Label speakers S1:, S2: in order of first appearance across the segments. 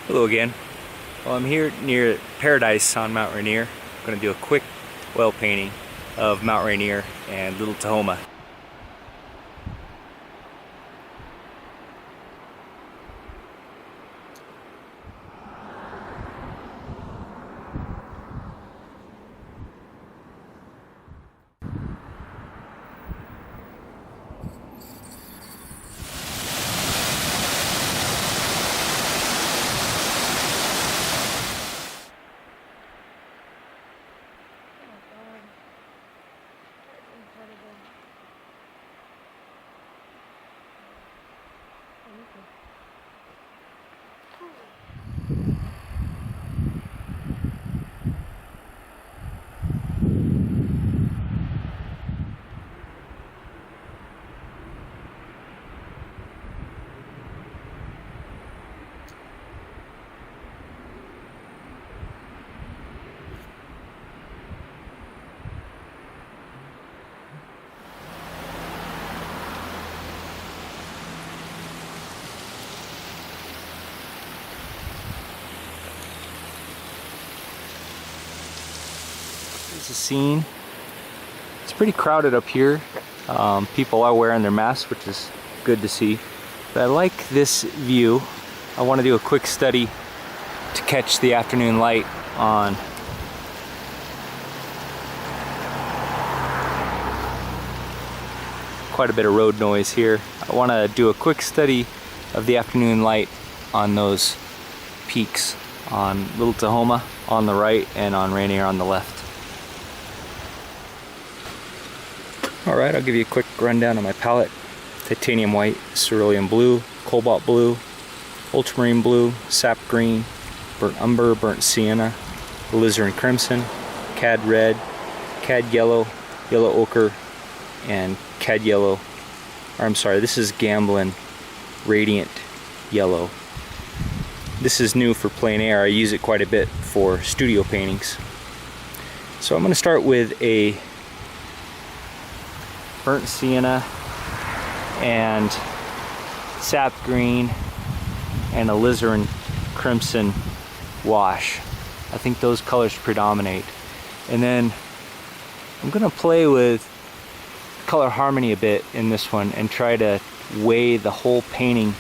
S1: Hello again. Well, I'm here near Paradise on Mount Rainier. I'm going to do a quick oil painting of Mount Rainier and Little Tahoma. Here's the scene. It's pretty crowded up here. People are wearing their masks, which is good to see. But I like this view. I want to do a quick study to catch the afternoon light on quite a bit of road noise here. I want to do a quick study of the afternoon light on those peaks on Little Tahoma on the right and on Rainier on the left. Alright, I'll give you a quick rundown on my palette. Titanium white, cerulean blue, cobalt blue, ultramarine blue, sap green, burnt umber, burnt sienna, alizarin crimson, cad red, cad yellow, yellow ochre, and cad yellow. Or I'm sorry, this is Gamblin radiant yellow. This is new for plein air. I use it quite a bit for studio paintings. So I'm going to start with a burnt sienna and sap green and alizarin crimson wash. I think those colors predominate. And then I'm going to play with color harmony a bit in this one and try to weigh the whole painting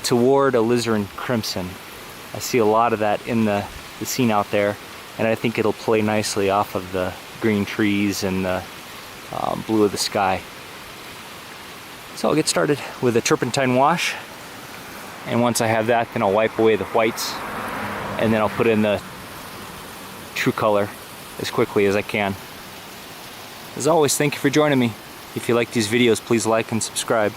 S1: toward alizarin crimson. I see a lot of that in the scene out there, and I think it'll play nicely off of the green trees and the blue of the sky. So I'll get started with a turpentine wash, and once I have that, then I'll wipe away the whites, and then I'll put in the true color as quickly as I can. As always, thank you for joining me. If you like these videos, please like and subscribe.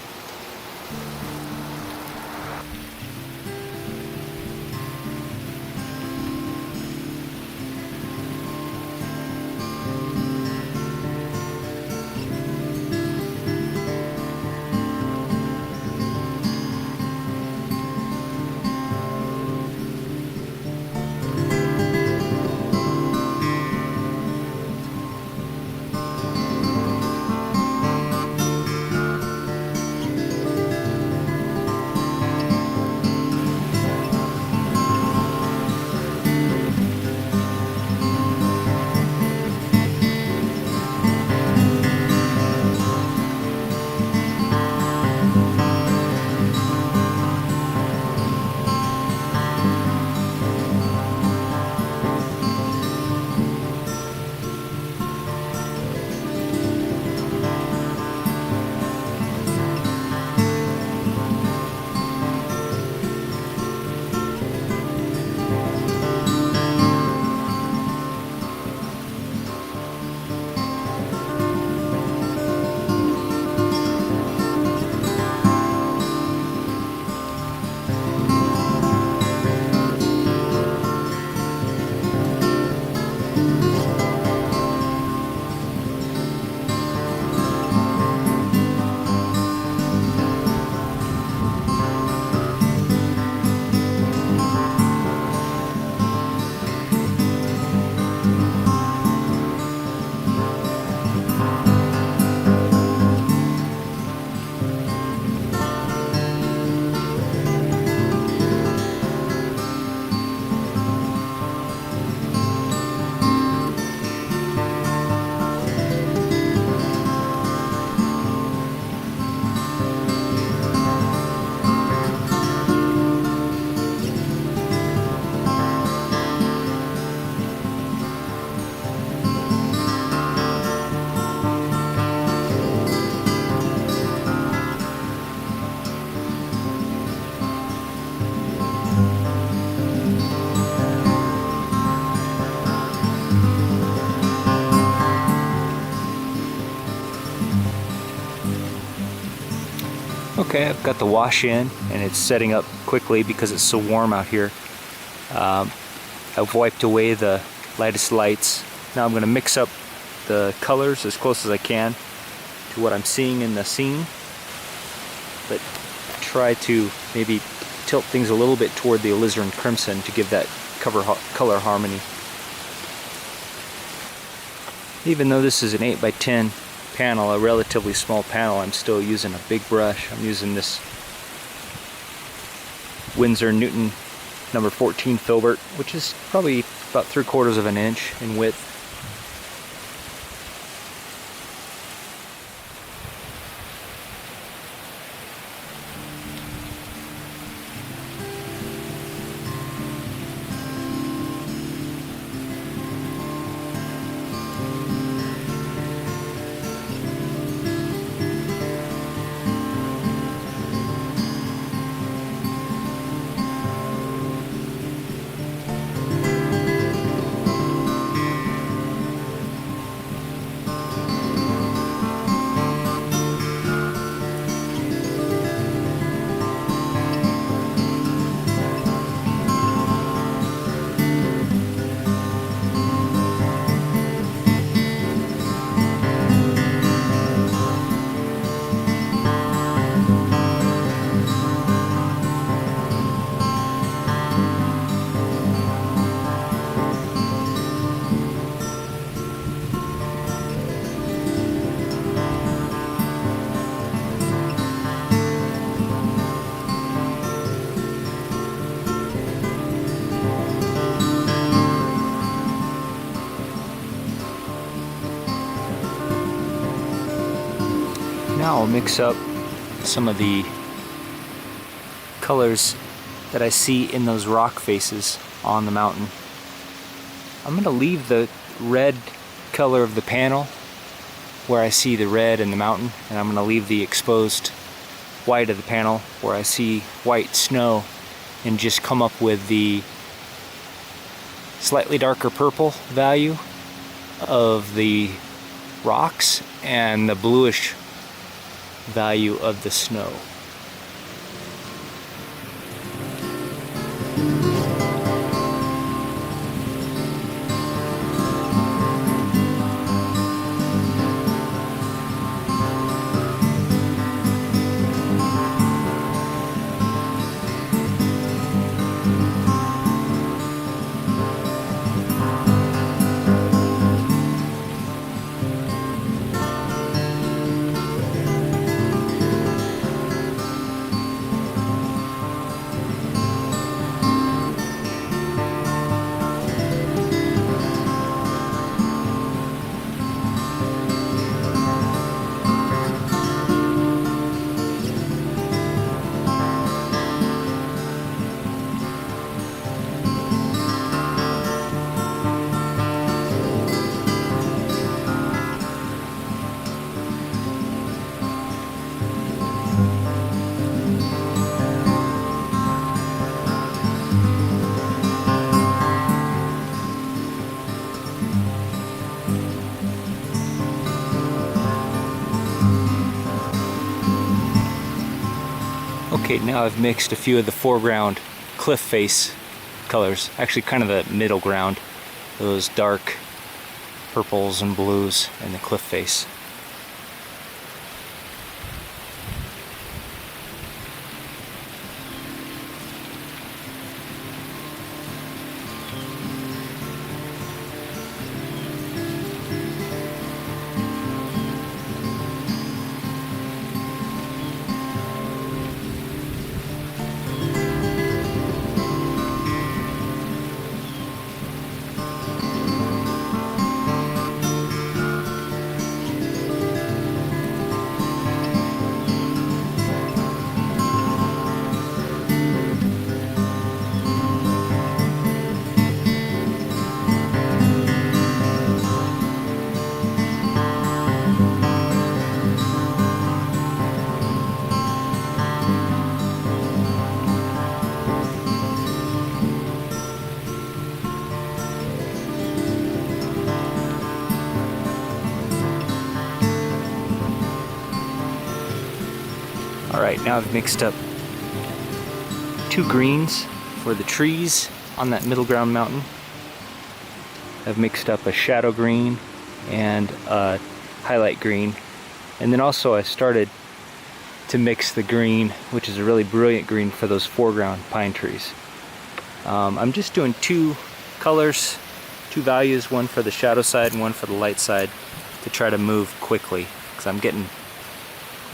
S1: Okay, I've got the wash in and it's setting up quickly because it's so warm out here. I've wiped away the lightest lights. Now I'm going to mix up the colors as close as I can to what I'm seeing in the scene, but try to maybe tilt things a little bit toward the alizarin crimson to give that color harmony. Even though this is an 8x10 panel, a relatively small panel, I'm still using a big brush. I'm using this Winsor Newton number 14 filbert, which is probably about 3/4 of an inch in width. Now I'll mix up some of the colors that I see in those rock faces on the mountain. I'm going to leave the red color of the panel where I see the red in the mountain, and I'm going to leave the exposed white of the panel where I see white snow, and just come up with the slightly darker purple value of the rocks and the bluish value of the snow. Okay, now I've mixed a few of the foreground cliff face colors, actually kind of the middle ground, those dark purples and blues in the cliff face. All right, now I've mixed up 2 greens for the trees on that middle ground mountain. I've mixed up a shadow green and a highlight green. And then also I started to mix the green, which is a really brilliant green, for those foreground pine trees. I'm just doing 2 colors, 2 values, one for the shadow side and one for the light side, to try to move quickly, because I'm getting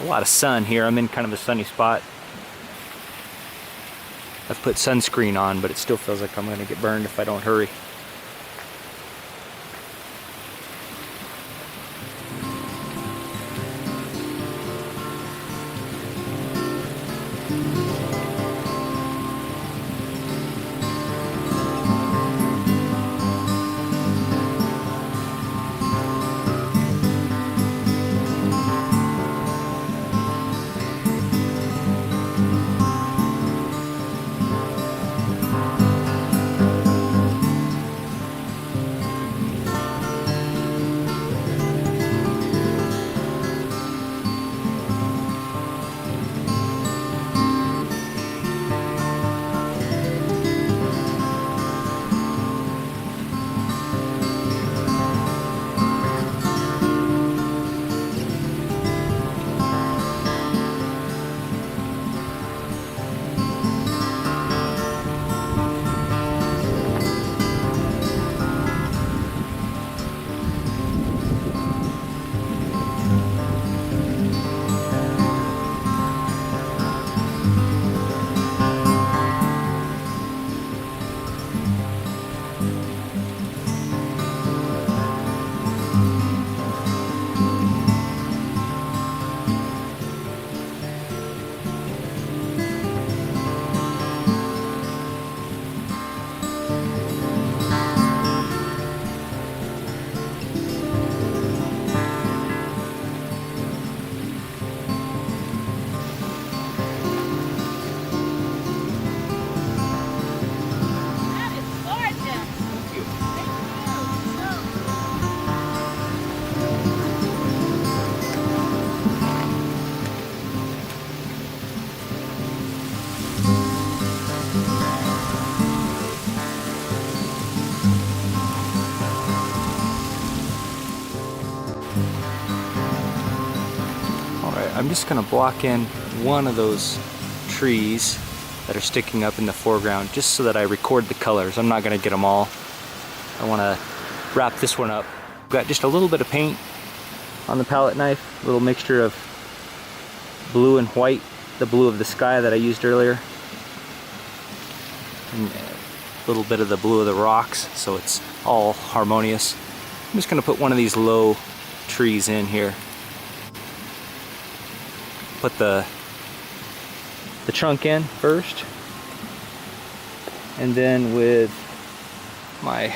S1: a lot of sun here. I'm in kind of a sunny spot. I've put sunscreen on, but it still feels like I'm going to get burned if I don't hurry. I'm just going to block in one of those trees that are sticking up in the foreground, just so that I record the colors. I'm not going to get them all. I want to wrap this one up. Got just a little bit of paint on the palette knife, a little mixture of blue and white, the blue of the sky that I used earlier, and a little bit of the blue of the rocks, so it's all harmonious. I'm just going to put one of these low trees in here. Put the trunk in first, and then with my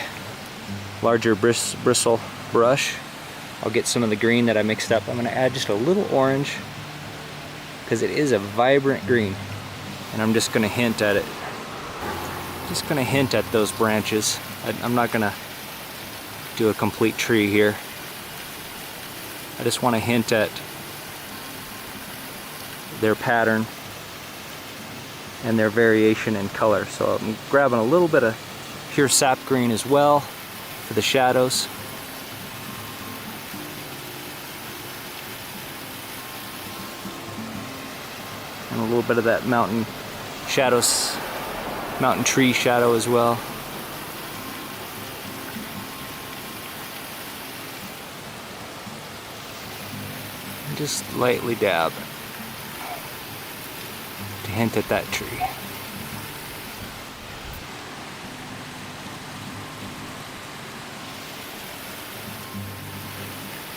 S1: larger bristle brush, I'll get some of the green that I mixed up. I'm going to add just a little orange, because it is a vibrant green, and I'm just going to hint at it. Just going to hint at those branches. I'm not going to do a complete tree here. I just want to hint at their pattern and their variation in color. So I'm grabbing a little bit of pure sap green as well for the shadows. And a little bit of that mountain shadows, mountain tree shadow as well. And just lightly dab to hint at that tree.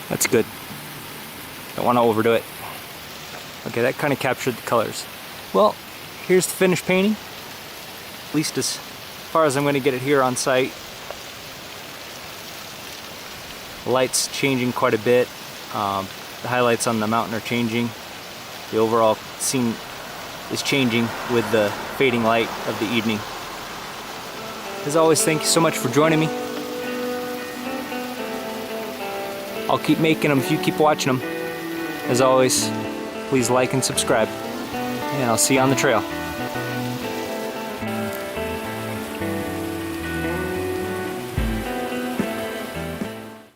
S1: That's good. Don't want to overdo it. Okay, that kind of captured the colors. Well, here's the finished painting. At least as far as I'm going to get it here on site. The light's changing quite a bit. The highlights on the mountain are changing. The overall scene is changing with the fading light of the evening. As always, thank you so much for joining me. I'll keep making them if you keep watching them. As always, please like and subscribe. And I'll see you on the trail.